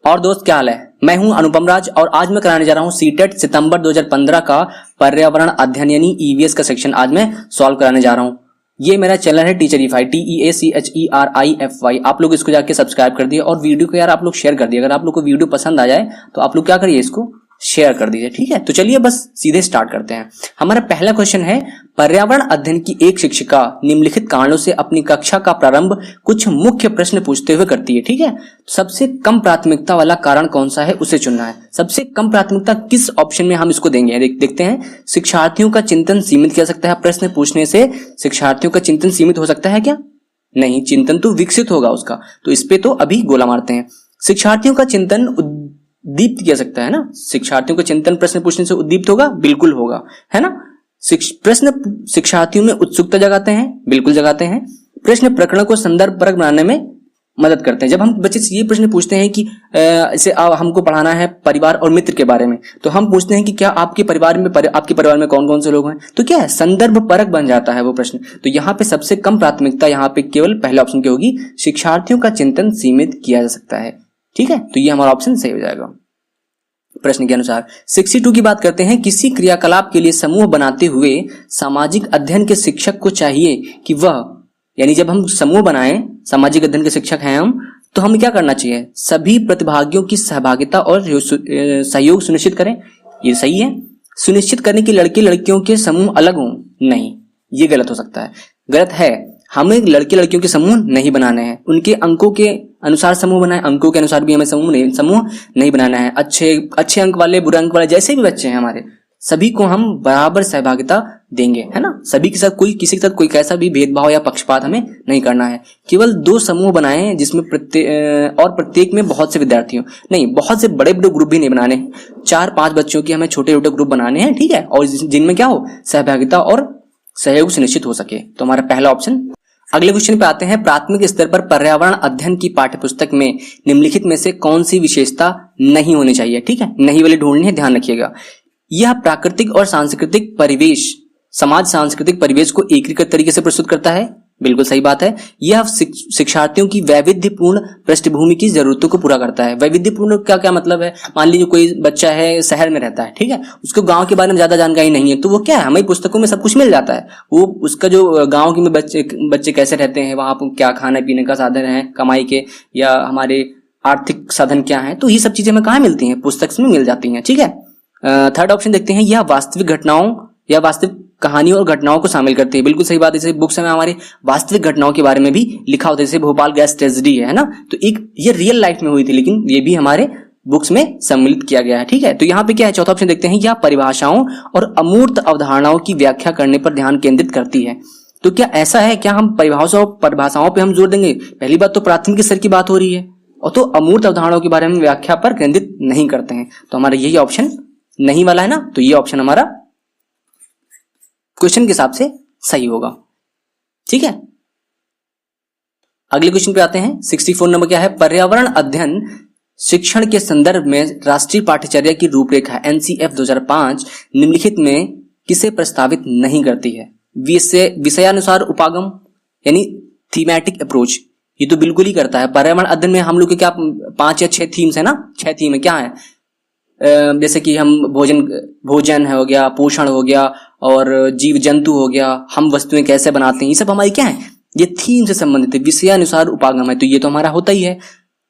और दोस्त क्या हाल है? मैं हूं अनुपम राज और आज मैं कराने जा रहा हूं सीटेट सितंबर 2015 का पर्यावरण अध्ययन यानी ईवीएस का सेक्शन आज मैं सॉल्व कराने जा रहा हूं। ये मेरा चैनल है टीचरीफाई, TEACHERIFY। आप लोग इसको जाके सब्सक्राइब कर दिए और वीडियो को यार आप लोग शेयर कर दिए। अगर आप लोग को वीडियो पसंद आ जाए तो आप लोग क्या करिए, इसको शेयर कर दीजिए, ठीक है। तो चलिए बस सीधे स्टार्ट करते हैं। हमारा पहला क्वेश्चन है, पर्यावरण अध्ययन की एक शिक्षिका निम्नलिखित कारणों से अपनी कक्षा का प्रारंभ कुछ मुख्य प्रश्न पूछते हुए करती है, ठीक है। सबसे कम प्राथमिकता वाला कारण कौन सा है उसे चुनना है। सबसे कम प्राथमिकता किस ऑप्शन में हम इसको देंगे, देखते हैं। शिक्षार्थियों का चिंतन सीमित किया सकता है, प्रश्न पूछने से शिक्षार्थियों का चिंतन सीमित हो सकता है क्या? नहीं, चिंतन तो विकसित होगा उसका। तो इस पे तो अभी गोला मारते हैं। शिक्षार्थियों का चिंतन उद्दीप्त किया सकता है ना, शिक्षार्थियों का चिंतन प्रश्न पूछने से उद्दीप्त होगा, बिल्कुल होगा, है ना। प्रश्न शिक्षार्थियों में उत्सुकता जगाते हैं, बिल्कुल जगाते हैं। प्रश्न प्रकरण को संदर्भ परक बनाने में मदद करते हैं। जब हम बच्चे से ये प्रश्न पूछते हैं कि इसे हमको पढ़ाना है परिवार और मित्र के बारे में, तो हम पूछते हैं कि क्या आपके परिवार में कौन कौन से लोग हैं, तो क्या है, संदर्भ परक बन जाता है वो प्रश्न। तो यहाँ पे सबसे कम प्राथमिकता यहाँ पे केवल पहला ऑप्शन की होगी, शिक्षार्थियों का चिंतन सीमित किया जा सकता है, ठीक है। तो ये हमारा ऑप्शन सही हो जाएगा प्रश्न के अनुसार। 62 की बात करते हैं, किसी क्रियाकलाप के लिए समूह बनाते हुए सामाजिक अध्ययन के शिक्षक को चाहिए कि वह, यानी जब हम समूह बनाएं, सामाजिक अध्ययन के शिक्षक हैं हम, तो हमें क्या करना चाहिए, सभी प्रतिभागियों की सहभागिता और सहयोग सुनिश्चित करें। ये सही है। सुनिश्चित करने की लड़के लड़कियों के समूह अलग हों, नहीं, ये गलत हो सकता है, गलत है। हमें लड़के लड़कियों के समूह नहीं बनाने हैं, उनके अंकों के अनुसार समूह बनाए, अंकों के अनुसार भी हमें समूह नहीं बनाना है। अच्छे अंक वाले, बुरे अंक वाले, जैसे भी बच्चे हैं हमारे, सभी को हम बराबर सहभागिता देंगे, है ना। सभी के साथ किसी के साथ कोई कैसा भी भेदभाव या पक्षपात हमें नहीं करना है। केवल 2 समूह बनाए हैं जिसमें प्रत्येक में बहुत से विद्यार्थी हो, नहीं, बहुत से बड़े बड़े ग्रुप भी नहीं बनाने हैं। 4-5 बच्चों की हमें छोटे छोटे ग्रुप बनाने हैं, ठीक है, और जिनमें क्या हो, सहभागिता और सहयोग सुनिश्चित हो सके। तो हमारा पहला ऑप्शन। अगले क्वेश्चन पे आते हैं, प्राथमिक स्तर पर पर्यावरण अध्ययन की पाठ्यपुस्तक में निम्नलिखित में से कौन सी विशेषता नहीं होनी चाहिए, ठीक है। नहीं वाले ढूंढनी है, ध्यान रखिएगा। यह प्राकृतिक और सांस्कृतिक परिवेश, समाज सांस्कृतिक परिवेश को एकीकृत तरीके से प्रस्तुत करता है, बिल्कुल सही बात है। यह शिक्षार्थियों की वैविध्यपूर्ण पृष्ठभूमि की जरूरतों को पूरा करता है। वैविध्यपूर्ण का क्या मतलब है, मान लीजिए कोई बच्चा है शहर में रहता है, ठीक है, उसको गांव के बारे में ज्यादा जानकारी नहीं है, तो वो क्या है, हमें पुस्तकों में सब कुछ मिल जाता है। वो उसका जो गाँव के में बच्चे कैसे रहते हैं, वहां पर क्या खाने पीने का साधन है, कमाई के या हमारे आर्थिक साधन क्या है, तो ये सब चीजें हमें कहाँ मिलती हैं, पुस्तक में मिल जाती हैं, ठीक है। थर्ड ऑप्शन देखते हैं, यह वास्तविक घटनाओं या वास्तविक कहानियों और घटनाओं को शामिल करती है, बिल्कुल सही बात है। जैसे बुक्स में हमारे वास्तविक घटनाओं के बारे में भी लिखा होता है, जैसे भोपाल गैस ट्रेजेडी है ना, तो एक ये रियल लाइफ में हुई थी, लेकिन ये भी हमारे बुक्स में सम्मिलित किया गया है, ठीक है। तो यहाँ पे क्या है, चौथा ऑप्शन देखते हैं, यह परिभाषाओं और अमूर्त अवधारणाओं की व्याख्या करने पर ध्यान केंद्रित करती है। तो क्या ऐसा है, क्या हम परिभाषाओं पे हम जोर देंगे? पहली बात तो प्राथमिक स्तर की बात हो रही है, और तो अमूर्त अवधारणाओं के बारे में व्याख्या पर केंद्रित नहीं करते हैं। तो हमारा यही ऑप्शन नहीं वाला है ना, तो ये ऑप्शन हमारा क्वेश्चन के हिसाब से सही होगा, ठीक है। अगले क्वेश्चन पे आते हैं। 64 नंबर क्या है, पर्यावरण अध्ययन शिक्षण के संदर्भ में राष्ट्रीय पाठ्यचर्या की रूपरेखा NCF 2005 निम्नलिखित में किसे प्रस्तावित नहीं करती है? विषयानुसार उपागम यानी थीमेटिक अप्रोच, ये तो बिल्कुल ही करता है। पर्यावरण अध्ययन में हम लोग के क्या 5 या 6 थीम्स है ना, 6 थीम है, क्या है, जैसे कि हम भोजन हो गया, पोषण हो गया, और जीव जंतु हो गया, हम वस्तुएं कैसे बनाते हैं, ये सब हमारी क्या है, ये थीम से संबंधित है, विषयानुसार उपागम है, तो ये तो हमारा होता ही है।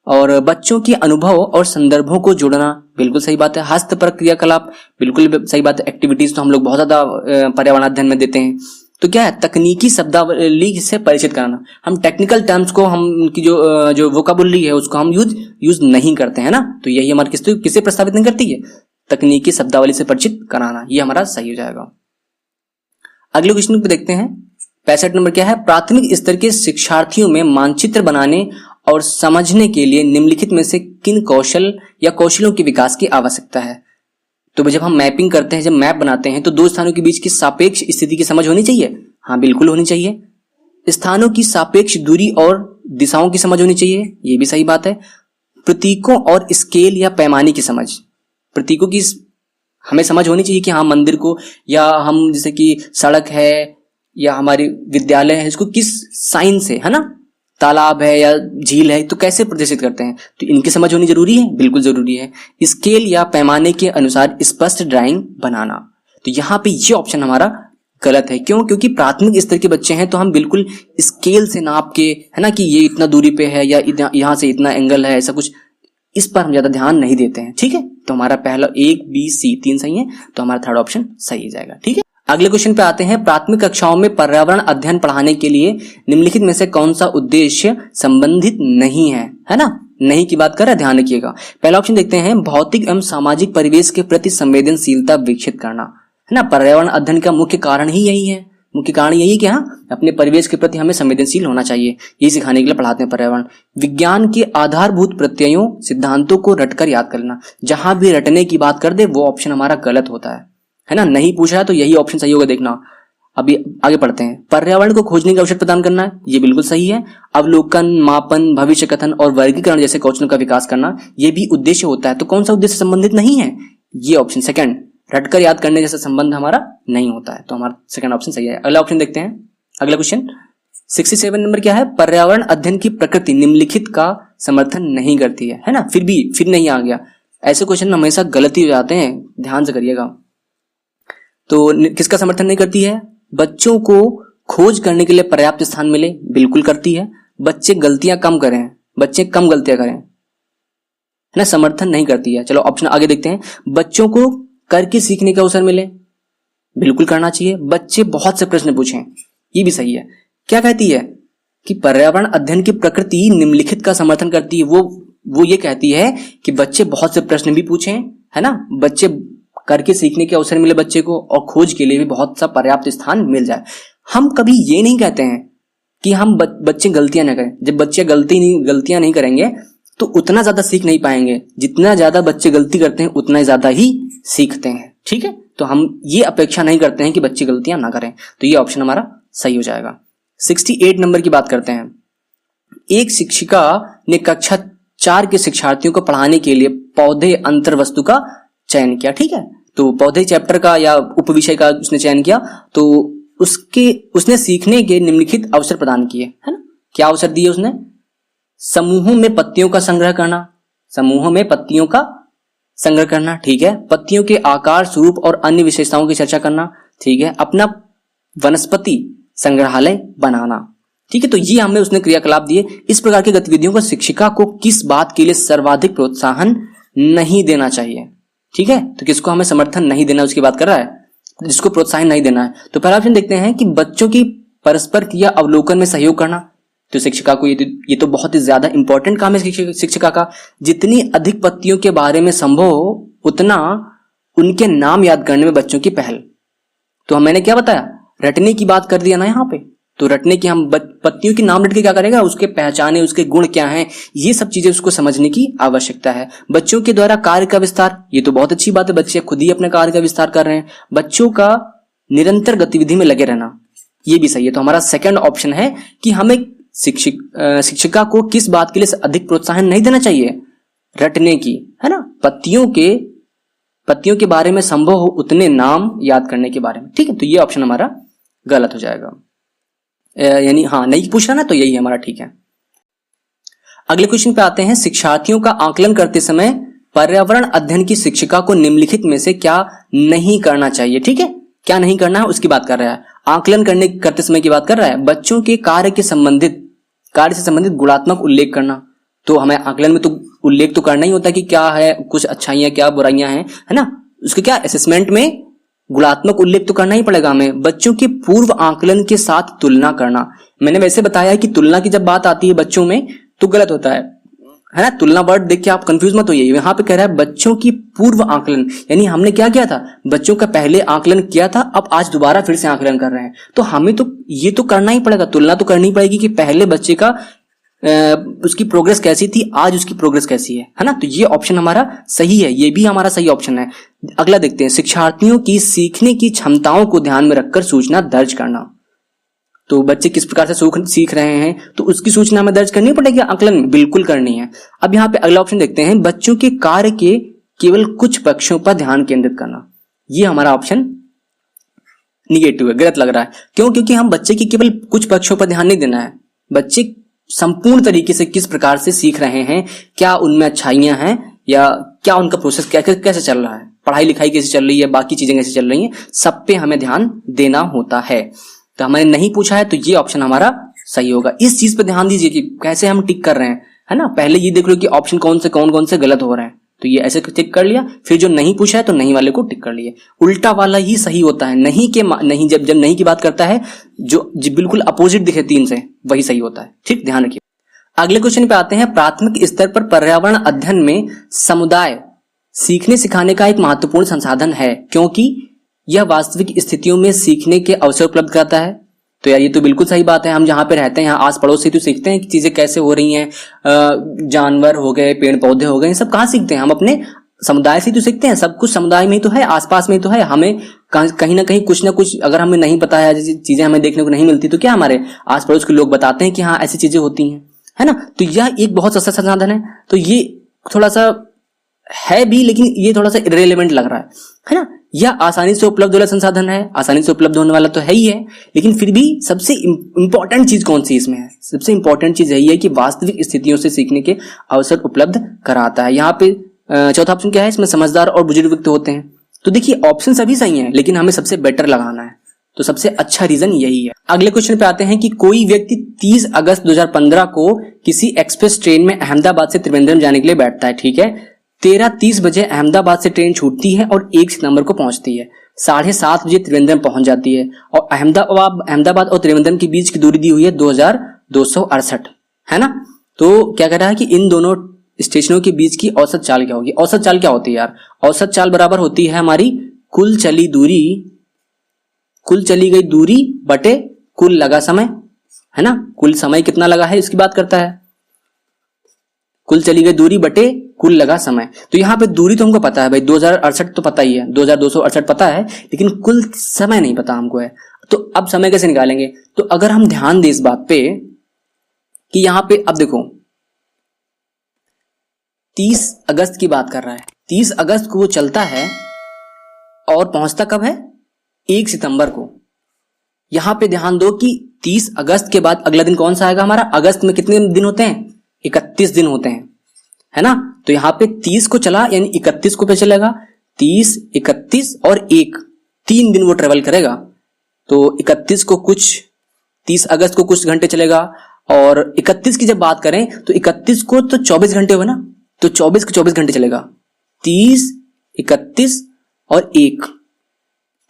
और बच्चों के अनुभव और संदर्भों को जोड़ना, बिल्कुल सही बात है। हस्तपरक क्रियाकलाप, बिल्कुल सही बात है। एक्टिविटीज तो हम लोग बहुत ज्यादा पर्यावरण अध्ययन में देते हैं। तो क्या है, तकनीकी शब्दावली से परिचित कराना, हम टेक्निकल टर्म्स को, हम उनकी जो वोकाबुलरी है उसको हम यूज नहीं करते हैं ना, तो यही हमारे किसे प्रस्तावित नहीं करती है, तकनीकी शब्दावली से परिचित कराना, ये हमारा सही हो जाएगा। अगले क्वेश्चन पे देखते हैं, 65 नंबर क्या है, प्राथमिक स्तर के शिक्षार्थियों में मानचित्र बनाने और समझने के लिए निम्नलिखित में से किन कौशल या कौशलों के विकास की आवश्यकता है? तो जब हम मैपिंग करते हैं, जब मैप बनाते हैं, तो 2 स्थानों के बीच की सापेक्ष स्थिति की समझ होनी चाहिए, हाँ बिल्कुल होनी चाहिए। स्थानों की सापेक्ष दूरी और दिशाओं की समझ होनी चाहिए, ये भी सही बात है। प्रतीकों और स्केल या पैमाने की समझ, प्रतीकों की हमें समझ होनी चाहिए कि हाँ मंदिर को, या हम जैसे कि सड़क है या हमारी विद्यालय है, इसको किस साइन से, है ना, तालाब है या झील है तो कैसे प्रदर्शित करते हैं, तो इनकी समझ होनी जरूरी है, बिल्कुल जरूरी है। स्केल या पैमाने के अनुसार स्पष्ट ड्राइंग बनाना, तो यहाँ पे ये ऑप्शन हमारा गलत है। क्यों? क्योंकि प्राथमिक स्तर के बच्चे हैं तो हम बिल्कुल स्केल से नाप के, है ना, कि ये इतना दूरी पे है या यहाँ से इतना एंगल है, ऐसा कुछ इस पर हम ज्यादा ध्यान नहीं देते हैं। ठीक है, तो हमारा पहला A, B, C 3 सही है, तो हमारा थर्ड ऑप्शन सही हो जाएगा। ठीक है, अगले क्वेश्चन पे आते हैं। प्राथमिक कक्षाओं में पर्यावरण अध्ययन पढ़ाने के लिए निम्नलिखित में से कौन सा उद्देश्य संबंधित नहीं है ना, नहीं की बात कर रहा है, ध्यान रखिएगा। पहला ऑप्शन देखते हैं, भौतिक एवं सामाजिक परिवेश के प्रति संवेदनशीलता विकसित करना, है ना। पर्यावरण अध्ययन का मुख्य कारण ही यही है, मुख्य कारण यही कि हाँ, अपने परिवेश के प्रति हमें संवेदनशील होना चाहिए, यही सिखाने के लिए पढ़ाते हैं पर्यावरण। विज्ञान के आधारभूत प्रत्ययों सिद्धांतों को रटकर याद करना, जहां भी रटने की बात कर दे वो ऑप्शन हमारा गलत होता है ना, नहीं पूछ रहा है तो यही ऑप्शन सही होगा, देखना। अभी आगे पढ़ते हैं। पर्यावरण को खोजने का अवसर प्रदान करना है, ये बिल्कुल सही है। अवलोकन, मापन, भविष्य कथन और वर्गीकरण जैसे कौशलों का विकास करना, ये भी उद्देश्य होता है। तो कौन सा उद्देश्य संबंधित नहीं है? ये ऑप्शन सेकंड, रटकर याद करने जैसा संबंध हमारा नहीं होता है, तो हमारा सेकंड ऑप्शन सही है। अगला ऑप्शन देखते हैं, अगला क्वेश्चन 67 नंबर क्या है, पर्यावरण अध्ययन की प्रकृति निम्नलिखित का समर्थन नहीं करती है ना। फिर नहीं आ गया, ऐसे क्वेश्चन हमेशा गलती हो जाते हैं, ध्यान से करिएगा। तो किसका समर्थन नहीं करती है? बच्चों को खोज करने के लिए पर्याप्त स्थान मिले, बिल्कुल करती है। बच्चे गलतियां कम करें, बच्चे कम गलतियां करें, है ना, समर्थन नहीं करती है। चलो ऑप्शन आगे देखते हैं। बच्चों को करके सीखने का अवसर मिले, बिल्कुल करना चाहिए। बच्चे बहुत से प्रश्न पूछें, ये भी सही है। क्या कहती है कि पर्यावरण अध्ययन की प्रकृति निम्नलिखित का समर्थन करती है, वो ये कहती है कि बच्चे बहुत से प्रश्न भी पूछें, है ना, बच्चे करके सीखने के अवसर मिले बच्चे को, और खोज के लिए भी बहुत सा पर्याप्त स्थान मिल जाए। हम कभी ये नहीं कहते हैं कि हम बच्चे गलतियां ना करें। जब बच्चे गलतियां नहीं करेंगे तो उतना ज्यादा सीख नहीं पाएंगे, जितना ज्यादा बच्चे गलती करते हैं उतना ज्यादा ही सीखते हैं। ठीक है, तो हम ये अपेक्षा नहीं करते हैं कि बच्चे गलतियां ना करें, तो ये ऑप्शन हमारा सही हो जाएगा। 68 नंबर की बात करते हैं। एक शिक्षिका ने कक्षा 4 के शिक्षार्थियों को पढ़ाने के लिए पौधे अंतर वस्तु का चयन किया। ठीक है, तो पौधे चैप्टर का या उपविषय का उसने चयन किया, तो उसने सीखने के निम्नलिखित अवसर प्रदान किए, है ना। क्या अवसर दिए उसने? समूहों में पत्तियों का संग्रह करना, समूहों में पत्तियों का संग्रह करना, ठीक है। पत्तियों के आकार, स्वरूप और अन्य विशेषताओं की चर्चा करना, ठीक है। अपना वनस्पति संग्रहालय बनाना, ठीक है। तो ये हमें उसने क्रियाकलाप दिए। इस प्रकार की गतिविधियों को शिक्षिका को किस बात के लिए सर्वाधिक प्रोत्साहन नहीं देना चाहिए? ठीक है, तो किसको हमें समर्थन नहीं देना उसकी बात कर रहा है, जिसको प्रोत्साहन नहीं देना है। तो पहला ऑप्शन देखते हैं कि बच्चों की परस्पर क्रिया अवलोकन में सहयोग करना, तो शिक्षिका को ये तो बहुत ही ज्यादा इंपॉर्टेंट काम है शिक्षिका का। जितनी अधिक पत्तियों के बारे में संभव हो उतना उनके नाम याद करने में बच्चों की पहल। तो मैंने क्या बताया, रटने की बात कर दिया ना यहाँ पे, तो रटने की हम पत्तियों के नाम रट के क्या करेगा, उसके पहचाने, उसके गुण क्या हैं, ये सब चीजें उसको समझने की आवश्यकता है। बच्चों के द्वारा कार्य का विस्तार, ये तो बहुत अच्छी बात है, बच्चे खुद ही अपने कार्य का विस्तार कर रहे हैं। बच्चों का निरंतर गतिविधि में लगे रहना, ये भी सही है। तो हमारा सेकंड ऑप्शन है कि हमें शिक्षिका को किस बात के लिए अधिक प्रोत्साहन नहीं देना चाहिए, रटने की, है ना, पत्तियों के बारे में संभव हो उतने नाम याद करने के बारे में। ठीक है, तो ये ऑप्शन हमारा गलत हो जाएगा, यानी हाँ नहीं पूछ रहा ना, तो यही हमारा ठीक है। अगले क्वेश्चन पे आते हैं। शिक्षार्थियों का आकलन करते समय पर्यावरण अध्ययन की शिक्षिका को निम्नलिखित में से क्या नहीं करना चाहिए? ठीक है, क्या नहीं करना है उसकी बात कर रहा है। आकलन करते समय की बात कर रहा है। बच्चों के कार्य से संबंधित गुणात्मक उल्लेख करना, तो हमें आकलन में तो उल्लेख तो करना ही होता है कि क्या है, कुछ अच्छाइयां क्या बुराइयां हैं, है ना। उसके क्या असेसमेंट में गुणात्मक उल्लेख तो करना ही पड़ेगा हमें। बच्चों के पूर्व आकलन के साथ तुलना करना, मैंने वैसे बताया कि तुलना की जब बात आती है बच्चों में तो गलत होता है ना। तुलना वर्ड देख के आप कंफ्यूज मत होइए, यहाँ पे कह रहा है बच्चों की पूर्व आकलन, यानी हमने क्या किया था, बच्चों का पहले आकलन किया था, अब आज दोबारा फिर से आकलन कर रहे हैं, तो हमें तो ये तो करना ही पड़ेगा, तुलना तो करनी पड़ेगी कि पहले बच्चे का उसकी प्रोग्रेस कैसी थी, आज उसकी प्रोग्रेस कैसी है ना। तो ये ऑप्शन हमारा सही है, ये भी हमारा सही ऑप्शन है। अगला देखते हैं। शिक्षार्थियों की सीखने की क्षमताओं को ध्यान में रखकर सूचना दर्ज करना, तो बच्चे किस प्रकार से सीख रहे हैं तो उसकी सूचना में दर्ज करनी पड़ेगी, आकलन में बिल्कुल करनी है। अब यहाँ पे अगला ऑप्शन देखते हैं। बच्चों के कार्य के केवल कुछ पक्षों पर ध्यान केंद्रित करना, ये हमारा ऑप्शन निगेटिव है, गलत लग रहा है। क्यों? क्योंकि हम बच्चे की केवल कुछ पक्षों पर ध्यान नहीं देना है, बच्चे संपूर्ण तरीके से किस प्रकार से सीख रहे हैं, क्या उनमें अच्छाइयां हैं या क्या उनका प्रोसेस कैसे चल रहा है, पढ़ाई लिखाई कैसे चल रही है, बाकी चीजें कैसे चल रही हैं, सब पे हमें ध्यान देना होता है। तो हमने नहीं पूछा है तो ये ऑप्शन हमारा सही होगा। इस चीज पे ध्यान दीजिए कि कैसे हम टिक कर रहे हैं, है ना। पहले ये देख लो कि ऑप्शन कौन कौन से गलत हो रहे हैं, तो ये ऐसे टिक कर लिया, फिर जो नहीं पूछा है तो नहीं वाले को टिक कर लिए। उल्टा वाला ही सही होता है, नहीं जब नहीं की बात करता है, जो बिल्कुल अपोजिट दिखे 3 से, वही सही होता है। ठीक, ध्यान रखिए। अगले क्वेश्चन पे आते हैं। प्राथमिक स्तर पर पर्यावरण अध्ययन में समुदाय सीखने सिखाने का एक महत्वपूर्ण संसाधन है क्योंकि यह वास्तविक स्थितियों में सीखने के अवसर उपलब्ध कराता है। तो यार ये तो बिल्कुल सही बात है। हम जहाँ पे रहते हैं, यहाँ आस पड़ोस से तो सीखते हैं कि चीजें कैसे हो रही हैं, जानवर हो गए, पेड़ पौधे हो गए, सब कहाँ सीखते हैं? हम अपने समुदाय से तो सीखते हैं। सब कुछ समुदाय में ही तो है, आसपास में ही तो है। हमें कहीं ना कहीं कुछ ना कुछ अगर हमें नहीं पता है, जैसी चीजें हमें देखने को नहीं मिलती, तो क्या हमारे आस पड़ोस के लोग बताते हैं कि हाँ ऐसी चीजें होती हैं, है ना। तो यह एक बहुत सस्ता संसाधन है। तो ये थोड़ा सा है भी, लेकिन ये थोड़ा सा इररिलेवेंट लग रहा है ना। यह आसानी से उपलब्ध वाला संसाधन है, आसानी से उपलब्ध होने वाला तो है ही है, लेकिन फिर भी सबसे इंपॉर्टेंट चीज कौन सी इसमें है? सबसे इंपॉर्टेंट चीज यही है कि वास्तविक स्थितियों से सीखने के अवसर उपलब्ध कराता है। यहाँ पे चौथा ऑप्शन क्या है? इसमें समझदार और बुजुर्ग व्यक्ति होते हैं। तो देखिए ऑप्शन सभी सही हैं, लेकिन हमें सबसे बेटर लगाना है, तो सबसे अच्छा रीजन यही है। अगले क्वेश्चन पे आते हैं कि कोई व्यक्ति 30 अगस्त 2015 को किसी एक्सप्रेस ट्रेन में अहमदाबाद से त्रिवेंद्रम जाने के लिए बैठता है। ठीक है, 13:30 बजे अहमदाबाद से ट्रेन छूटती है और 1 सितंबर को पहुंचती है। 7:30 बजे त्रिवेंद्रम पहुंच जाती है और अहमदाबाद और त्रिवेंद्रम के बीच की दूरी दी हुई है 2268, है ना। तो क्या कह रहा है कि इन दोनों स्टेशनों के बीच की औसत चाल क्या होगी? औसत चाल क्या होती है यार? औसत चाल बराबर होती है हमारी कुल चली गई दूरी बटे कुल लगा समय, है ना। कुल समय कितना लगा है इसकी बात करता है, कुल चली गई दूरी बटे कुल लगा समय। तो यहाँ पे दूरी तो हमको पता है भाई, 2068 तो पता ही है, 2268 पता है, लेकिन कुल समय नहीं पता हमको है। तो अब समय कैसे निकालेंगे? तो अगर हम ध्यान दें इस बात पे कि यहाँ पे अब देखो 30 अगस्त की बात कर रहा है, 30 अगस्त को वो चलता है और पहुंचता कब है? 1 सितंबर को। यहां पे ध्यान दो कि 30 अगस्त के बाद अगला दिन कौन सा आएगा हमारा? अगस्त में कितने दिन होते हैं? 31 दिन होते हैं, है ना। तो यहां पे 30 को चला यानी 31 को पे चलेगा, 30, 31 और 1, 3 दिन वो ट्रेवल करेगा। तो 31 को कुछ 30 अगस्त को कुछ घंटे चलेगा, और 31 की जब बात करें तो 31 को तो 24 घंटे हुए ना, तो 24 को 24 घंटे चलेगा। 30, 31 और 1,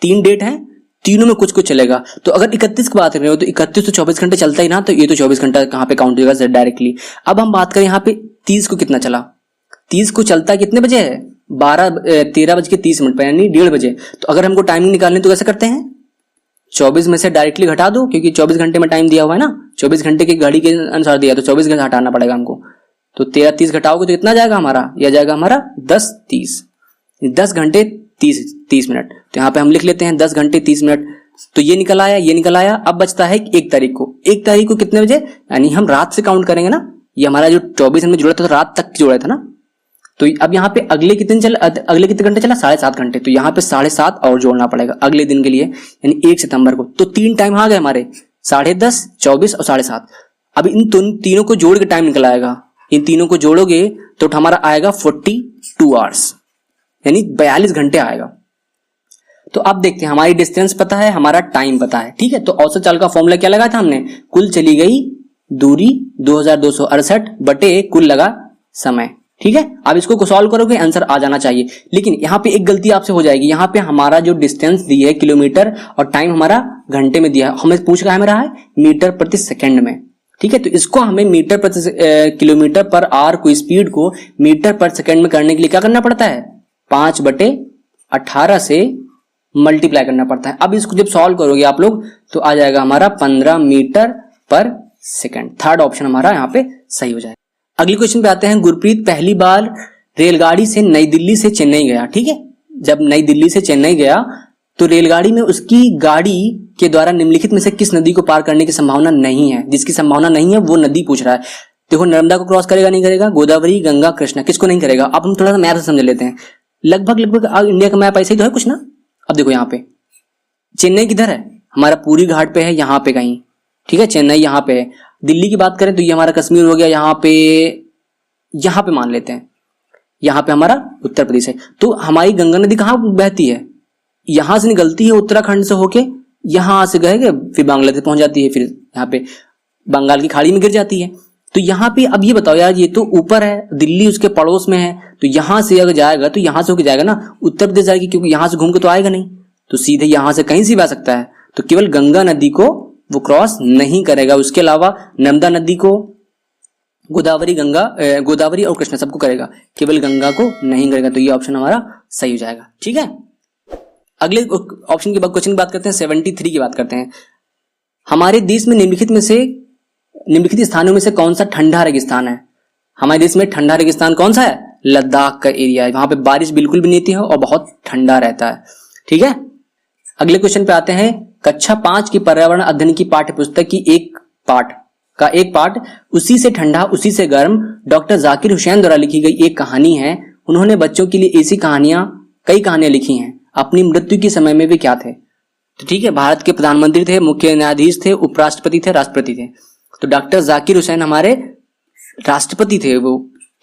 3 डेट है, तीनों में कुछ कुछ चलेगा। तो अगर 31 की बात कर रहे हो तो 31 तो 24 घंटे चलता ही ना, तो ये तो 24 घंटा कहां पे काउंट होगा डायरेक्टली। अब हम बात करें यहाँ पे 30 को कितना चला, 30 को चलता कितने बजे है? 13:30 पर, यानी 1:30 बजे। तो अगर हमको टाइमिंग निकालनी तो कैसे करते हैं? 24 में से डायरेक्टली घटा दो, क्योंकि 24 घंटे में टाइम दिया हुआ है ना, 24 घंटे की घड़ी के अनुसार दिया, तो 24 घंटे हटाना पड़ेगा हमको। तो 13:30 घटाओगे तो कितना जाएगा हमारा? यह जाएगा हमारा 10:30, 10 घंटे 30 मिनट। तो यहाँ पे हम लिख लेते हैं 10 घंटे 30 मिनट। तो ये निकल आया। अब बचता है 1 तारीख को। 1 तारीख को कितने बजे? यानी हम रात से काउंट करेंगे ना, ये हमारा जो 24 में जुड़ा था तो रात तक जुड़ा था ना। तो अब यहाँ पे अगले कितने घंटे चला? 7.5 घंटे। तो यहाँ पे 7.5 और जोड़ना पड़ेगा अगले दिन के लिए, यानी 1 सितंबर को। तो 3 टाइम आ गए हमारे, 10:30, 24 और 7.5। अब इन तीनों को जोड़ के टाइम निकल आएगा। इन तीनों को जोड़ोगे तो हमारा आएगा 42 आवर्स, यानी 42 घंटे आएगा। तो अब देखते हैं, हमारी डिस्टेंस पता है, हमारा टाइम पता है, ठीक है। तो औसत चाल का फॉर्मूला क्या लगाया था हमने? कुल चली गई दूरी 2268 बटे कुल लगा समय, ठीक है। अब इसको सॉल्व करोगे आंसर आ जाना चाहिए, लेकिन यहाँ पे एक गलती आपसे हो जाएगी। यहाँ पे हमारा जो डिस्टेंस दी है किलोमीटर और टाइम हमारा घंटे में दिया है, हमें पूछ रहा है मीटर प्रति सेकंड में, ठीक है। तो इसको हमें किलोमीटर पर आवर को, स्पीड को मीटर पर सेकंड में करने के लिए क्या करना पड़ता है? 5/18 से मल्टीप्लाई करना पड़ता है। अब इसको जब सॉल्व करोगे आप लोग तो आ जाएगा हमारा 15 मीटर पर सेकंड। थर्ड ऑप्शन हमारा यहाँ पे सही हो जाएगा। अगले क्वेश्चन पे आते हैं। गुरप्रीत पहली बार रेलगाड़ी से नई दिल्ली से चेन्नई गया, ठीक है। जब नई दिल्ली से चेन्नई गया तो रेलगाड़ी में उसकी गाड़ी के द्वारा निम्नलिखित में से किस नदी को पार करने की संभावना नहीं है? जिसकी संभावना नहीं है वो नदी पूछ रहा है। देखो, नर्मदा को क्रॉस करेगा नहीं करेगा, गोदावरी, गंगा, कृष्णा, किसको नहीं करेगा? अब हम थोड़ा सा मैप से समझ लेते हैं। लगभग इंडिया का मैप ऐसे ही तो है कुछ ना। अब देखो यहाँ पे चेन्नई किधर है? हमारा पूरी घाट पे है, यहाँ पे कहीं, ठीक है। चेन्नई यहाँ पे है। दिल्ली की बात करें तो ये हमारा कश्मीर हो गया, यहाँ पे मान लेते हैं, यहाँ पे हमारा उत्तर प्रदेश है। तो हमारी गंगा नदी कहाँ बहती है, यहां से निकलती है उत्तराखंड से होके, यहां से गए फिर बांग्लादेश पहुंच जाती है, फिर यहाँ पे बंगाल की खाड़ी में गिर जाती है। तो यहाँ पे अब ये बताओ यार, ये तो ऊपर है, दिल्ली उसके पड़ोस में है, तो यहां से अगर जाएगा तो यहां से होके जाएगा ना, उत्तर प्रदेश जाएगी, क्योंकि यहां से घूम के तो आएगा नहीं, तो सीधे यहां से कहीं से बह सकता है। तो केवल गंगा नदी को वो क्रॉस नहीं करेगा, उसके अलावा नर्मदा नदी को, गोदावरी और कृष्णा सबको करेगा, केवल गंगा को नहीं करेगा। तो ये ऑप्शन हमारा सही हो जाएगा। ठीक है, अगले ऑप्शन की क्वेश्चन की बात करते हैं, 73 की बात करते हैं। हमारे देश में निम्नलिखित स्थानों में से कौन सा ठंडा रेगिस्तान है? हमारे देश में ठंडा रेगिस्तान कौन सा है? लद्दाख का एरिया है, वहां पे बारिश बिल्कुल भी नहीं होती है और बहुत ठंडा रहता है। ठीक है, अगले क्वेश्चन पे आते हैं। कक्षा 5 की पर्यावरण अध्ययन की पाठ्य पुस्तक की एक पार्ट उसी से ठंडा उसी से गर्म डॉक्टर जाकिर हुसैन द्वारा लिखी गई एक कहानी है। उन्होंने बच्चों के लिए ऐसी कई कहानियां लिखी हैं। अपनी मृत्यु के समय में वे क्या थे? तो ठीक है, भारत के प्रधानमंत्री थे, मुख्य न्यायाधीश थे, उपराष्ट्रपति थे, राष्ट्रपति थे। तो डॉक्टर जाकिर हुसैन हमारे राष्ट्रपति थे वो।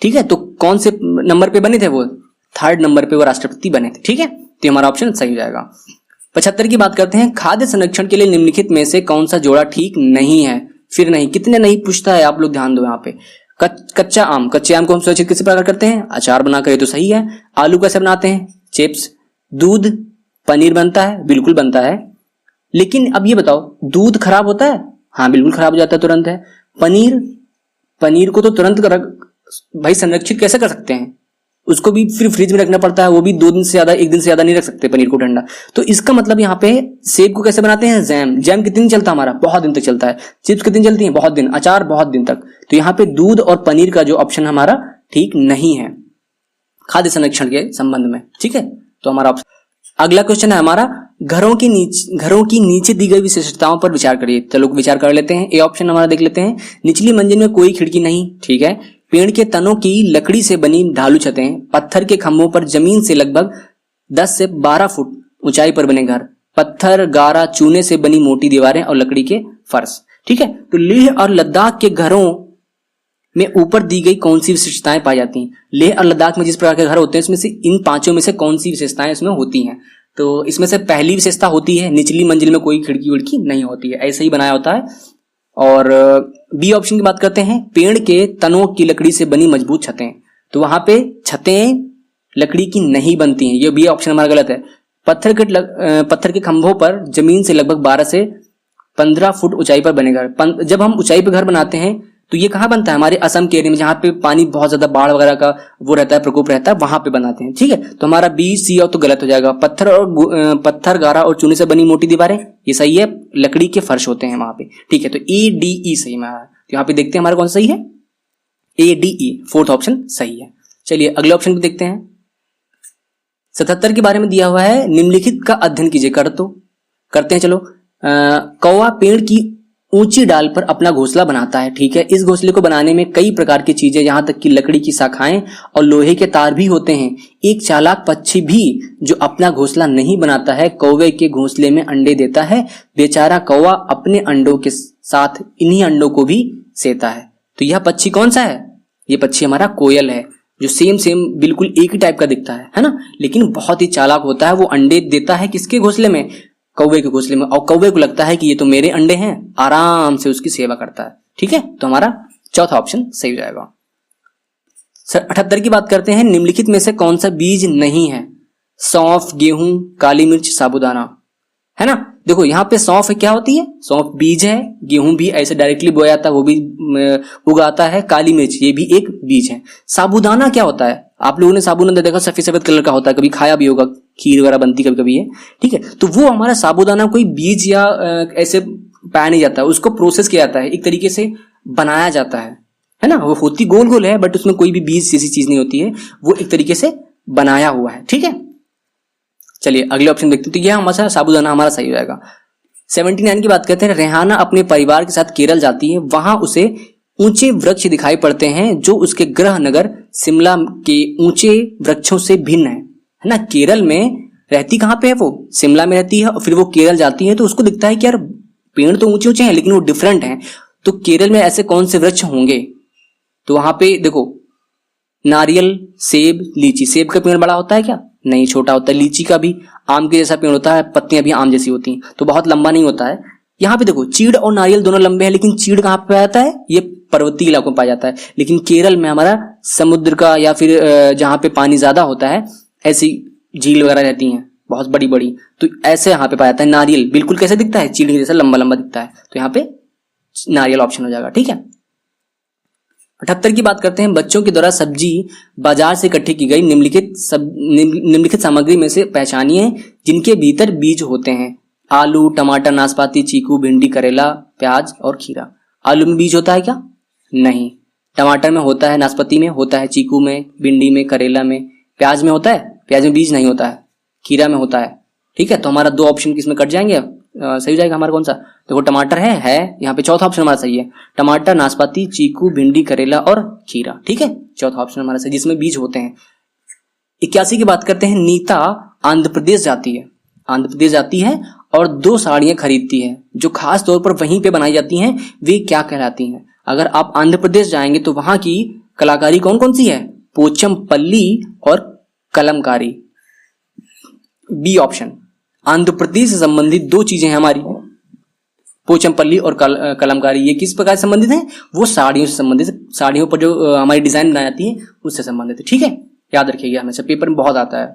ठीक है, तो कौन से नंबर पे बने थे वो? 3rd नंबर पे वो राष्ट्रपति बने थे। ठीक है, तो हमारा ऑप्शन सही हो जाएगा। 75 की बात करते हैं। खाद्य संरक्षण के लिए निम्नलिखित में से कौन सा जोड़ा ठीक नहीं है? फिर नहीं, कितने नहीं पूछता है, आप लोग ध्यान दो यहाँ पे। कच्चे आम को हम सुरक्षित किस प्रकार करते हैं? अचार बनाकर, ये तो सही है। आलू कैसे बनाते हैं? चिप्स। दूध, पनीर बनता है, बिल्कुल बनता है। लेकिन अब ये बताओ, दूध खराब होता है? हाँ, बिल्कुल खराब हो जाता है, तुरंत है। पनीर को तो तुरंत भाई संरक्षित कैसे कर सकते हैं? उसको भी फिर फ्रिज में रखना पड़ता है, वो भी 2 दिन से ज्यादा, 1 दिन से ज्यादा नहीं रख सकते पनीर को ठंडा। तो इसका मतलब यहाँ पे सेब को कैसे बनाते हैं? जैम कितने दिन चलता है हमारा? बहुत दिन तक चलता है। चिप्स कितने दिन चलती हैं? बहुत दिन। अचार बहुत दिन तक। तो यहाँ पे दूध और पनीर का जो ऑप्शन हमारा ठीक नहीं है खाद्य संरक्षण के संबंध में। ठीक है, तो हमारा ऑप्शन। अगला क्वेश्चन है हमारा, घरों की नीचे दी गई विशेषताओं पर विचार करिए। चलो विचार कर लेते हैं। ए ऑप्शन हमारा देख लेते हैं। निचली मंजिल में कोई खिड़की नहीं। ठीक है। पेड़ के तनों की लकड़ी से बनी ढालू छतें, पत्थर के खंभों पर जमीन से लगभग 10 से 12 फुट ऊंचाई पर बने घर, पत्थर, गारा, चूने से बनी मोटी दीवारें और लकड़ी के फर्श। ठीक है, तो लेह और लद्दाख के घरों में ऊपर दी गई कौन सी विशेषताएं पाई जाती हैं? लेह और लद्दाख में जिस प्रकार के घर होते हैं, इसमें से इन 5 में से कौन सी विशेषताएं इसमें होती हैं? तो इसमें से पहली विशेषता होती है निचली मंजिल में कोई खिड़की विड़की नहीं होती है, ऐसे ही बनाया होता है। और बी ऑप्शन की बात करते हैं, पेड़ के तनों की लकड़ी से बनी मजबूत छतें। तो वहां पे छतें लकड़ी की नहीं बनती हैं, ये बी ऑप्शन हमारा गलत है। पत्थर के खंभों पर जमीन से लगभग 12 से 15 फुट ऊंचाई पर बने घर। जब हम ऊंचाई पर घर बनाते हैं तो ये कहाँ बनता है? हमारे असम के एरिया में, जहां पे पानी बहुत ज्यादा बाढ़ वगैरह का वो रहता है, प्रकोप रहता है, वहां पे बनाते हैं। ठीक है, तो हमारा बी, सी और तो गलत हो जाएगा। पत्थर, गारा और चूने से बनी मोटी दीवारें, ये सही है, लकड़ी के फर्श होते हैं वहां पे। ठीक है, तो ए, डी, ई सही में। तो यहाँ पे देखते हैं हमारा कौन सही है? ए, डी, ई, 4th ऑप्शन सही है। चलिए अगले ऑप्शन पे देखते हैं। 77 के बारे में दिया हुआ है, निम्नलिखित का अध्ययन कीजिए। करते हैं चलो। कौवा पेड़ की ऊंची डाल पर अपना घोंसला बनाता है। ठीक है, इस घोंसले को बनाने में कई प्रकार की चीजें, यहां तक कि लकड़ी की शाखाएं और लोहे के तार भी होते हैं। एक चालाक पक्षी भी जो अपना घोंसला नहीं बनाता है, कौवे के घोंसले में अंडे देता है। बेचारा कौवा अपने अंडों के साथ इन्हीं अंडों को भी सेता है। तो यह पक्षी कौन सा है? यह पक्षी हमारा कोयल है, जो सेम बिल्कुल एक ही टाइप का दिखता है ना, लेकिन बहुत ही चालाक होता है। वो अंडे देता है किसके घोंसले में? कौवे के घोंसले में। और कौवे को लगता है कि ये तो मेरे अंडे हैं, आराम से उसकी सेवा करता है। ठीक है, तो हमारा 4था ऑप्शन सही हो जाएगा। 78 की बात करते हैं, निम्नलिखित में से कौन सा बीज नहीं है? सौंफ, गेहूं, काली मिर्च, साबूदाना, है ना। देखो यहाँ पे सौंफ क्या होती है? सौंफ बीज है। गेहूं भी ऐसे डायरेक्टली बोया जाता है, वो भी उगाता है। काली मिर्च ये भी एक बीज है। साबूदाना क्या होता है? आप लोगों ने साबूदाना देखा, सफेद कलर का होता है, कभी खाया भी होगा, खीर वगैरह बनती कभी है। ठीक है, तो वो हमारा साबूदाना कोई बीज या ऐसे पाया नहीं जाता है, उसको प्रोसेस किया जाता है, एक तरीके से बनाया जाता है ना। वो होती गोल गोल है, बट उसमें कोई भी बीज जैसी चीज नहीं होती है, वो एक तरीके से बनाया हुआ है। ठीक है, चलिए अगले ऑप्शन देखते हैं। तो यह हमारा साबूदाना हमारा सही हो जाएगा। 79 की बात करते हैं। रेहाना अपने परिवार के साथ केरल जाती है, वहां उसे ऊंचे वृक्ष दिखाई पड़ते हैं जो उसके गृह नगर शिमला के ऊंचे वृक्षों से भिन्न है ना। केरल में रहती कहाँ पे है? वो शिमला में रहती है, और फिर वो केरल जाती है तो उसको दिखता है कि यार पेड़ तो ऊंचे ऊंचे हैं लेकिन वो डिफरेंट हैं। तो केरल में ऐसे कौन से वृक्ष होंगे? तो वहां पे देखो, नारियल, सेब, लीची। सेब का पेड़ बड़ा होता है क्या? नहीं, छोटा होता है। लीची का भी आम के जैसा पेड़ होता है, पत्तियां भी आम जैसी होती हैं, तो बहुत लंबा नहीं होता है। यहाँ पे देखो, चीड़ और नारियल दोनों लंबे हैं, लेकिन चीड़ कहाँ पे पाया जाता है? ये पर्वतीय इलाकों में पाया जाता है। लेकिन केरल में हमारा समुद्र का या फिर जहाँ पे पानी ज्यादा होता है, ऐसी झील वगैरह रहती हैं बहुत बड़ी बड़ी, तो ऐसे यहाँ पे पाया जाता है। नारियल बिल्कुल कैसे दिखता है? चीड़ के जैसा लंबा लंबा दिखता है, तो यहाँ पे नारियल ऑप्शन हो जाएगा। ठीक है। 78 की बात करते हैं। बच्चों के द्वारा सब्जी बाजार से इकट्ठी की गई निम्नलिखित सामग्री में से पहचानिए जिनके भीतर बीज होते हैं। आलू, टमाटर, नाशपाती, चीकू, भिंडी, करेला, प्याज और खीरा। आलू में बीज होता है क्या? नहीं। टमाटर में होता है, नाशपाती में होता है, चीकू में, भिंडी में, करेला में। प्याज में होता है? प्याज में बीज नहीं होता है। खीरा में होता है। ठीक है, तो हमारा 2 ऑप्शन किसमें कट जाएंगे? सही हो जाएगा हमारा कौन सा? देखो, टमाटर है यहाँ पे। चौथा ऑप्शन हमारा सही है। टमाटर, नाशपाती, चीकू, भिंडी, करेला और खीरा। ठीक है, चौथा ऑप्शन हमारा सही, जिसमें बीज होते हैं। 81 की बात करते हैं। नीता आंध्र प्रदेश जाती है। आंध्र प्रदेश जाती है और 2 साड़ियां खरीदती है जो खास तौर पर वहीं पे बनाई जाती हैं। वे क्या कहलाती हैं? अगर आप आंध्र प्रदेश जाएंगे तो वहां की कलाकारी कौन कौन सी है? पोचमपल्ली और कलमकारी। B option. आंध्र प्रदेश से संबंधित 2 चीजें हैं हमारी, पोचमपल्ली और कलमकारी। ये किस प्रकार से संबंधित है? वो साड़ियों से संबंधित, साड़ियों पर जो हमारी डिजाइन बनाई जाती है उससे संबंधित है। ठीक है, याद रखिएगा, हमेशा पेपर में बहुत आता है।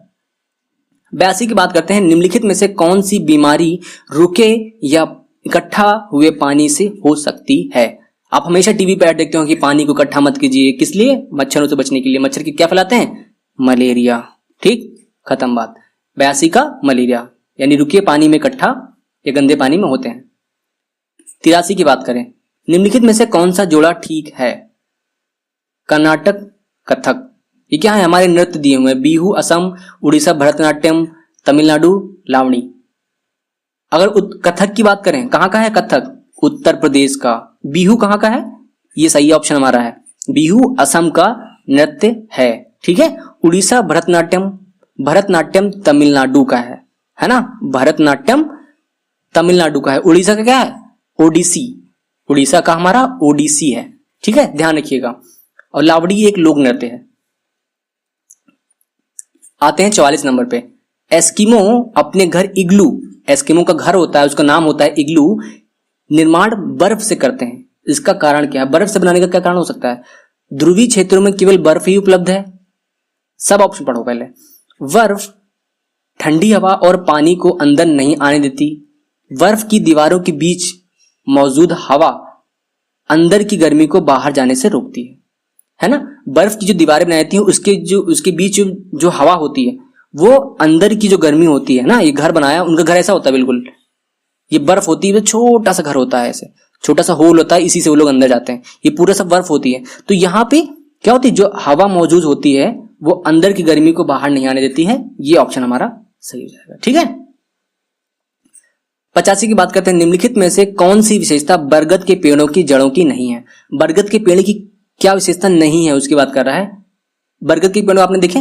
82 की बात करते हैं। निम्नलिखित में से कौन सी बीमारी रुके या इकट्ठा हुए पानी से हो सकती है? आप हमेशा टीवी पर ऐड देखते हो कि पानी को इकट्ठा मत कीजिए। किस लिए? मच्छरों से बचने के लिए। मच्छर की क्या फैलाते हैं? मलेरिया। ठीक, खत्म बात। 82 का मलेरिया, यानी रुके पानी में इकट्ठा या गंदे पानी में होते हैं। 83 की बात करें। निम्नलिखित में से कौन सा जोड़ा ठीक है? कर्नाटक, कथक। ये क्या है? हमारे नृत्य दिए हुए हैं। बिहू असम, उड़ीसा भरतनाट्यम, तमिलनाडु लावणी। अगर कथक की बात करें, कहाँ का है कथक? उत्तर प्रदेश का। बिहू कहाँ का है? ये सही ऑप्शन हमारा है। बिहू असम का नृत्य है। ठीक है। उड़ीसा भरतनाट्यम तमिलनाडु का है ना? भरतनाट्यम तमिलनाडु का है। उड़ीसा का क्या है? ओडिसी। उड़ीसा का हमारा ओडिसी है। ठीक है, ध्यान रखिएगा। और लावड़ी एक लोक नृत्य है। आते हैं 44 नंबर पे। एस्किमो अपने घर इग्लू, एस्किमो का घर होता है, उसका नाम होता है इग्लू, निर्माण बर्फ से करते हैं। इसका कारण क्या है? बर्फ से बनाने का क्या कारण हो सकता है? ध्रुवीय क्षेत्रों में केवल बर्फ ही उपलब्ध है। सब ऑप्शन पढ़ो पहले। बर्फ ठंडी हवा और पानी को अंदर नहीं आने देती। बर्फ की दीवारों के बीच मौजूद हवा अंदर की गर्मी को बाहर जाने से रोकती है ना? बर्फ की जो दीवारें बनाई जाती हैं उसके बीच जो हवा होती है वो अंदर की जो गर्मी होती है ना, ये घर बनाया, उनका घर ऐसा होता है बिल्कुल। ये बर्फ होती है, छोटा सा घर होता है, ऐसे छोटा सा होल होता है, इसी से वो लोग अंदर जाते हैं। ये पूरा सब बर्फ होती है। तो यहाँ पे क्या होती है? जो हवा मौजूद होती है वो अंदर की गर्मी को बाहर नहीं आने देती है। ये ऑप्शन हमारा सही हो जाएगा। ठीक है। 85 की बात करते हैं। निम्नलिखित में से कौन सी विशेषता बरगद के पेड़ों की जड़ों की नहीं है? बरगद के पेड़ की क्या विशेषता नहीं है उसकी बात कर रहा है। बरगद के पेड़ आपने देखे?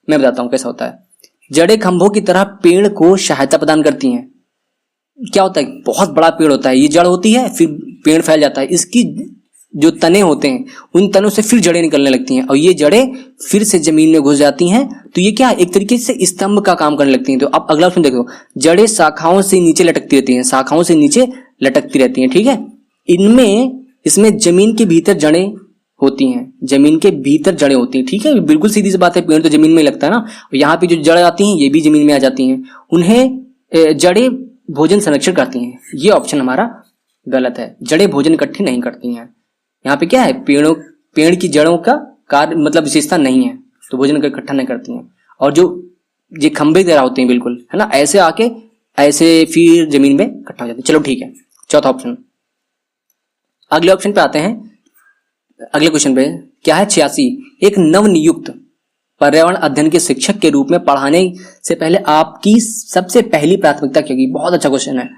मैं बताता हूं कैसा होता है। जड़ें खंभों की तरह पेड़ को सहायता प्रदान करती हैं। क्या होता है? बहुत बड़ा पेड़ होता है, ये जड़ होती है, फिर पेड़ फैल जाता है। इसकी जो तने होते हैं उन तनों से फिर जड़ें निकलने लगती हैं और ये जड़ें फिर से जमीन में घुस जाती हैं। तो ये क्या एक तरीके से स्तंभ का काम करने लगती हैं। तो आप अगला ऑप्शन देखो। जड़ें शाखाओं से नीचे लटकती रहती हैं, शाखाओं से नीचे लटकती रहती हैं। ठीक है। इसमें जमीन के भीतर जड़ें होती हैं, जमीन के भीतर जड़ें होती हैं। ठीक है, बिल्कुल सीधी सी बात है। पेड़ तो जमीन में लगता है ना, और यहाँ पे जो जड़ आती हैं ये भी जमीन में आ जाती हैं। उन्हें जड़ें भोजन संरक्षण करती हैं। ये ऑप्शन हमारा गलत है। जड़ें भोजन इकट्ठी नहीं करती हैं। यहाँ पे क्या है? पेड़ की जड़ों का कार्य मतलब विशेषता नहीं है, तो भोजन को इकट्ठा नहीं करती हैं। और जो ये खंभे तरह होते हैं बिल्कुल, है ना, ऐसे आके ऐसे फिर जमीन में इकट्ठा हो जाते हैं। चलो ठीक है, चौथा ऑप्शन। अगले ऑप्शन पे आते हैं। अगले क्वेश्चन पे क्या है? 86। एक नवनियुक्त पर्यावरण अध्ययन के शिक्षक के रूप में पढ़ाने से पहले आपकी सबसे पहली प्राथमिकता क्या होगी? बहुत अच्छा क्वेश्चन है।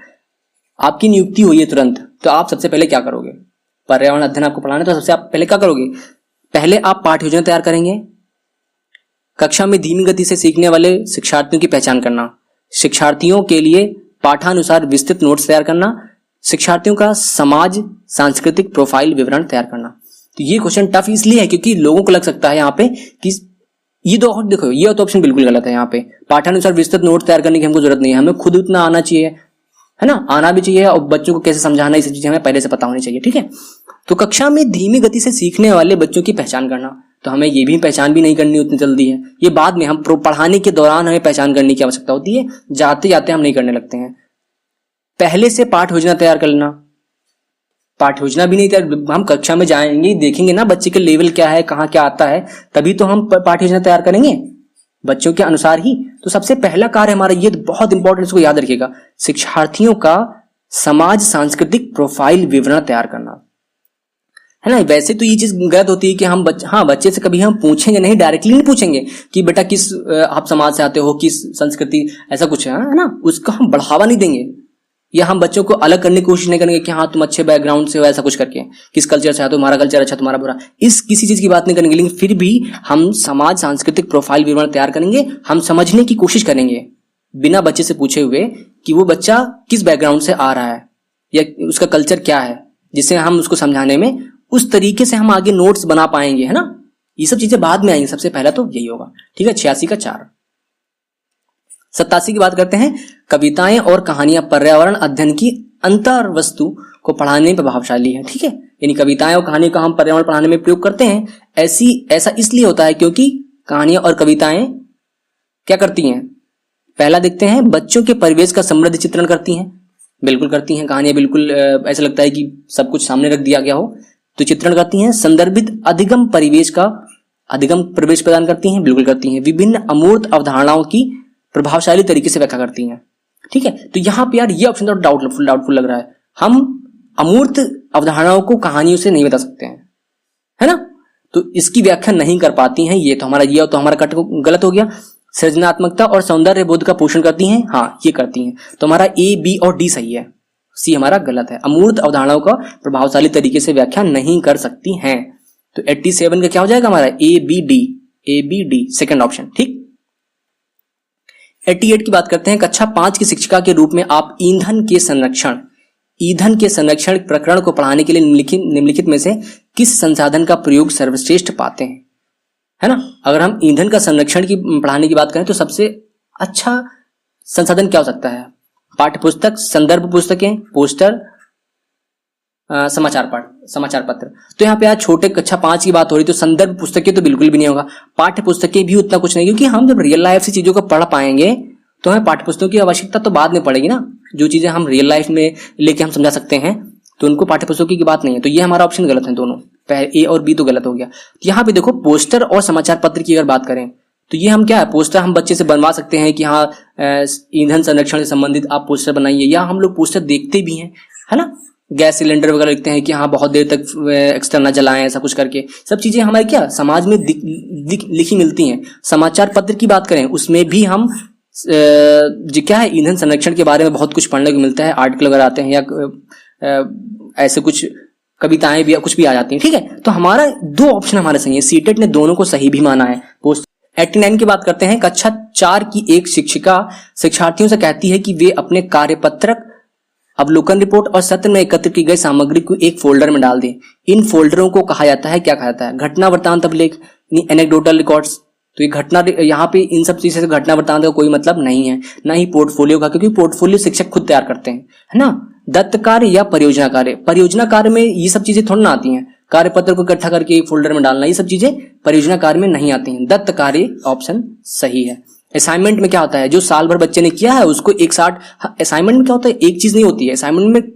आपकी नियुक्ति हुई है तुरंत, तो आप सबसे पहले क्या करोगे? पर्यावरण अध्ययन आपको पढ़ाना है, तो सबसे आप पहले क्या करोगे? पहले आप पाठ्य योजना तैयार करेंगे। कक्षा में धीमी गति से सीखने वाले शिक्षार्थियों की पहचान करना, शिक्षार्थियों के लिए पाठानुसार विस्तृत नोट्स तैयार करना, शिक्षार्थियों का समाज सांस्कृतिक प्रोफाइल विवरण तैयार करना। तो ये क्वेश्चन टफ इसलिए है क्योंकि लोगों को लग सकता है यहाँ पे कि ये तो देखो ये तो ऑप्शन बिल्कुल गलत है। यहाँ पे पाठानुसार विस्तृत नोट तैयार करने की हमको जरूरत नहीं है, हमें खुद उतना आना चाहिए, है ना, आना भी चाहिए और बच्चों को कैसे समझाना ये सब चीजें हमें पहले से पता होनी चाहिए। ठीक है, तो कक्षा में धीमी गति से सीखने वाले बच्चों की पहचान करना, तो हमें ये भी पहचान भी नहीं करनी उतनी जल्दी है, ये बाद में हम पढ़ाने के दौरान हमें पहचान करने की आवश्यकता होती है, जाते जाते हम नहीं करने लगते हैं। पहले से पाठ योजना तैयार कर लेना, पाठ योजना भी नहीं तैयार, हम कक्षा में जाएंगे देखेंगे ना बच्चे के लेवल क्या है, कहाँ क्या आता है, तभी तो हम पाठ योजना तैयार करेंगे बच्चों के अनुसार ही। तो सबसे पहला कार्य हमारा ये बहुत इंपॉर्टेंट, इसको याद रखिएगा, शिक्षार्थियों का समाज सांस्कृतिक प्रोफाइल विवरण तैयार करना, है ना। वैसे तो ये चीज गलत होती है कि हम बच्चे से कभी हम पूछेंगे नहीं, डायरेक्टली नहीं पूछेंगे कि बेटा किस आप समाज से आते हो, किस संस्कृति, ऐसा कुछ है ना, उसका हम बढ़ावा नहीं देंगे, या हम बच्चों को अलग करने की कोशिश नहीं करेंगे कि हाँ तुम अच्छे बैकग्राउंड से हो, ऐसा कुछ करके, किस कल्चर से आते हो, तुम्हारा कल्चर अच्छा तुम्हारा बुरा, इस किसी चीज की बात नहीं करेंगे। लेकिन फिर भी हम समाज सांस्कृतिक प्रोफाइल विवरण तैयार करेंगे, हम समझने की कोशिश करेंगे बिना बच्चे से पूछे हुए कि वो बच्चा किस बैकग्राउंड से आ रहा है या उसका कल्चर क्या है, जिससे हम उसको समझाने में उस तरीके से हम आगे नोट्स बना पाएंगे, है ना। ये सब चीजें बाद में आएंगी, सबसे पहला तो यही होगा। ठीक है, 86 का 4। 87 की बात करते हैं, कविताएं और कहानियां पर्यावरण अध्ययन की अंतर वस्तु को पढ़ाने में प्रभावशाली है। ठीक है, यानी कविताएं और कहानी का हम पर्यावरण पढ़ाने में प्रयोग करते हैं। ऐसा इसलिए होता है क्योंकि कहानियां और कविताएं क्या करती हैं, पहला देखते हैं बच्चों के परिवेश का समृद्ध चित्रण करती हैं, बिल्कुल करती हैं। कहानियां बिल्कुल ऐसा लगता है कि सब कुछ सामने रख दिया गया हो, तो चित्रण करती हैं। संदर्भित अधिगम परिवेश का अधिगम प्रवेश प्रदान करती हैं, बिल्कुल करती हैं। विभिन्न अमूर्त अवधारणाओं की प्रभावशाली तरीके से व्याख्या करती हैं। ठीक है, तो यहाँ पे यार ये ऑप्शन तो डाउटफुल लग रहा है, हम अमूर्त अवधारणाओं को कहानियों से नहीं बता सकते हैं, है ना, तो इसकी व्याख्या नहीं कर पाती हैं, ये तो हमारा कट गलत हो गया। सृजनात्मकता और सौंदर्य बोध का पोषण करती हैं, हाँ ये करती हैं, तो हमारा ए बी और डी सही है, सी हमारा गलत है। अमूर्त अवधारणाओं का प्रभावशाली तरीके से व्याख्या नहीं कर सकती हैं, तो 87 का क्या हो जाएगा हमारा A B D second option. ठीक, 88 की बात करते हैं, कक्षा 5 की शिक्षिका के रूप में आप ईंधन के संरक्षण प्रकरण को पढ़ाने के लिए निम्नलिखित में से किस संसाधन का प्रयोग सर्वश्रेष्ठ पाते हैं, है ना। अगर हम ईंधन का संरक्षण की पढ़ाने की बात करें तो सबसे अच्छा संसाधन क्या हो सकता है, पाठ्य पुस्तक, संदर्भ पुस्तकें, पोस्टर, समाचार पत्र। तो यहाँ पे आज छोटे कक्षा 5 की बात हो रही, तो संदर्भ पुस्तकें तो बिल्कुल भी नहीं होगा, पाठ्य पुस्तकें भी उतना कुछ नहीं, क्योंकि हम जब रियल लाइफ से चीजों को पढ़ पाएंगे तो हमें पाठ्य पुस्तकों की आवश्यकता तो बाद में पड़ेगी ना। जो चीजें हम रियल लाइफ में लेके हम समझा सकते हैं तो उनको पाठ्य पुस्तकों की बात नहीं है, तो ये हमारा ऑप्शन गलत है, दोनों ए और बी तो गलत हो गया। तो यहाँ पे देखो पोस्टर और समाचार पत्र की अगर बात करें तो ये हम क्या है, पोस्टर हम बच्चे से बनवा सकते हैं कि हाँ ईंधन संरक्षण से संबंधित आप पोस्टर बनाइए, या हम लोग पोस्टर देखते भी हैं, है ना, गैस सिलेंडर वगैरह लिखते हैं कि हाँ बहुत देर तक एक्स्ट्रा ना जलाएं, ऐसा कुछ करके सब चीजें हमारे क्या समाज में लिखी मिलती हैं। समाचार पत्र की बात करें उसमें भी हम क्या है, ईंधन संरक्षण के बारे में बहुत कुछ पढ़ने को मिलता है, आर्टिकल वगैरह आते हैं या ऐसे कुछ कविताएं भी कुछ भी आ जाती हैं। ठीक है, तो हमारा दो ऑप्शन हमारे सही है, सीटेट ने दोनों को सही भी माना है। 89 की बात करते हैं, कक्षा 4 की एक शिक्षिका शिक्षार्थियों से कहती है कि वे अपने कार्यपत्रक, अवलोकन रिपोर्ट और सत्र में एकत्र की गई सामग्री को एक फोल्डर में डाल दें। इन फोल्डरों को कहा जाता है, क्या कहा जाता है, घटना वृत्तांत अभिलेख, एनेक्डोटल रिकॉर्ड्स। तो ये घटना, यहाँ पे इन सब चीजों से घटना वृत्तांत का कोई मतलब नहीं है, ना ही पोर्टफोलियो का, क्योंकि पोर्टफोलियो शिक्षक खुद तैयार करते हैं, है ना। दत्त कार्य या परियोजना कार्य में ये सब चीजें थोड़ा ना आती हैं, कार्यपत्र को इकट्ठा करके एक फोल्डर में डालना, ये सब चीजें परियोजना कार्य में नहीं आती हैं। दत्त कार्य ऑप्शन सही है। असाइनमेंट में क्या होता है, जो साल भर बच्चे ने किया है उसको एक साथ, असाइनमेंट में क्या होता है, एक चीज नहीं होती है, असाइनमेंट में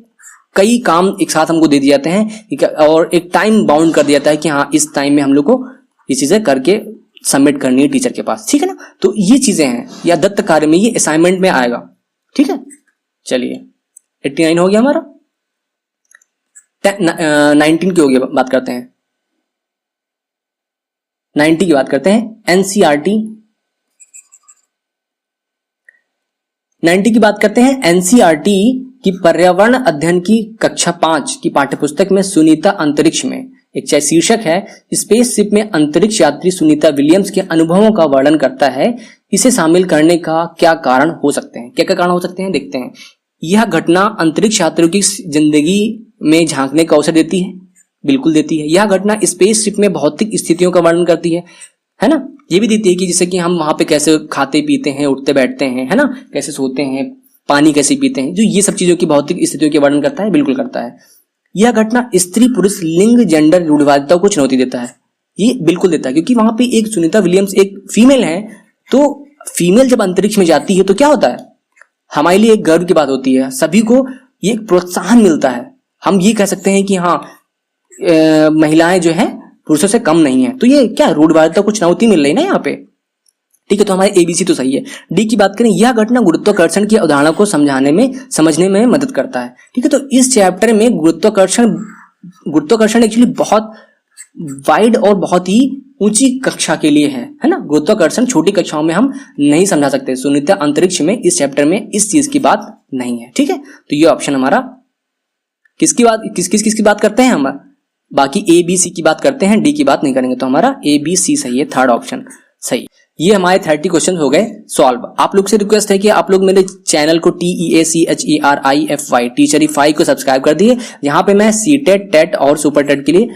कई काम एक साथ हमको दे दिए जाते हैं और एक टाइम बाउंड कर दिया जाता है कि हाँ इस टाइम में हम लोग को ये चीजें करके सबमिट करनी है टीचर के पास, ठीक है ना। तो ये चीजें हैं, या दत्त कार्य में ये असाइनमेंट में आएगा। ठीक है, चलिए 89 हो गया हमारा। 19 की हो गया, बात करते हैं 90 की बात करते हैं। एनसीईआरटी 90 की बात करते हैं। एनसीईआरटी की पर्यावरण अध्ययन की कक्षा 5 की पाठ्यपुस्तक में सुनीता अंतरिक्ष में एक शीर्षक है, स्पेसशिप में अंतरिक्ष यात्री सुनीता विलियम्स के अनुभवों का वर्णन करता है। इसे शामिल करने का क्या कारण हो सकते हैं, क्या क्या कारण हो सकते हैं देखते हैं। यह घटना अंतरिक्ष यात्रियों की जिंदगी में झांकने का अवसर देती है, बिल्कुल देती है। यह घटना स्पेसशिप में भौतिक स्थितियों का वर्णन करती है ना। ये भी देती है कि जैसे कि हम वहां पे कैसे खाते पीते हैं, उठते बैठते हैं, है ना, कैसे सोते हैं, पानी कैसे पीते हैं, जो ये सब चीजों की भौतिक स्थितियों के वर्णन करता है, बिल्कुल करता है। यह घटना स्त्री पुरुष लिंग जेंडर रूढ़िवादिता को चुनौती देता है, ये बिल्कुल देता है, क्योंकि वहां पे एक सुनीता विलियम्स एक फीमेल है, तो फीमेल जब अंतरिक्ष में जाती है तो क्या होता है, हमारे लिए एक गर्व की बात होती है, सभी को ये एक प्रोत्साहन मिलता है। हम ये कह सकते हैं कि हाँ महिलाएं जो है पुरुषों से कम नहीं है। तो ये क्या रूढ़िवादिता को चुनौती मिल रही है ना यहाँ पे, ठीक है। तो हमारे एबीसी तो सही है। डी की बात करें, यह घटना गुरुत्वाकर्षण की अवधारणा को समझने में मदद करता है, ठीक है। तो इस चैप्टर में गुरुत्वाकर्षण एक्चुअली बहुत वाइड और बहुत ही ऊंची कक्षा के लिए है ना। गुरुत्वाकर्षण छोटी कक्षाओं में हम नहीं समझा सकते। सुनीता अंतरिक्ष में इस चैप्टर में इस चीज की बात नहीं है, ठीक है। तो ये ऑप्शन हमारा किसकी बात करते हैं हम, बाकी ए बी सी की बात करते हैं, डी की बात नहीं करेंगे। तो हमारा ए बी सी सही है, थर्ड ऑप्शन सही। ये हमारे 30 क्वेश्चन हो गए सॉल्व। आप लोग से रिक्वेस्ट है कि आप लोग मेरे चैनल को TEACHERIFY टीचरीफाई को सब्सक्राइब कर दिए। यहाँ पे मैं सीटेट, टेट और सुपर टेट के लिए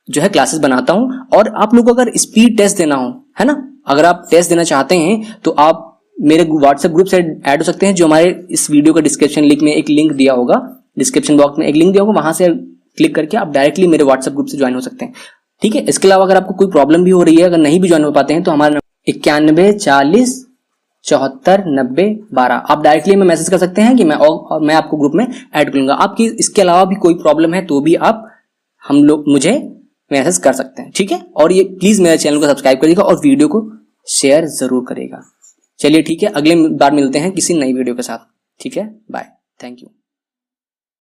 जो है क्लासेस बनाता हूं। और आप लोग को अगर स्पीड टेस्ट देना हो, है ना, अगर आप टेस्ट देना चाहते हैं तो आप मेरे व्हाट्सएप ग्रुप से ऐड हो सकते हैं, जो हमारे इस वीडियो का डिस्क्रिप्शन लिंक में एक लिंक दिया होगा, डिस्क्रिप्शन बॉक्स में एक लिंक दिया होगा, वहां से क्लिक करके आप डायरेक्टली मेरे व्हाट्सएप ग्रुप से ज्वाइन हो सकते हैं, ठीक है। इसके अलावा अगर आपको कोई प्रॉब्लम भी हो रही है, अगर नहीं भी ज्वाइन हो पाते हैं, तो हमारा 91 40 74 90 12 आप डायरेक्टली हमें मैसेज कर सकते हैं कि मैं आपको ग्रुप में ऐड करूंगा। आपकी इसके अलावा भी कोई प्रॉब्लम है तो भी आप हम लोग मुझे मैसेज कर सकते हैं, ठीक है। और ये प्लीज मेरे चैनल को सब्सक्राइब करिएगा और वीडियो को शेयर जरूर करेगा। चलिए ठीक है, अगले बार मिलते हैं किसी नई वीडियो के साथ, ठीक है। Bye, thank you.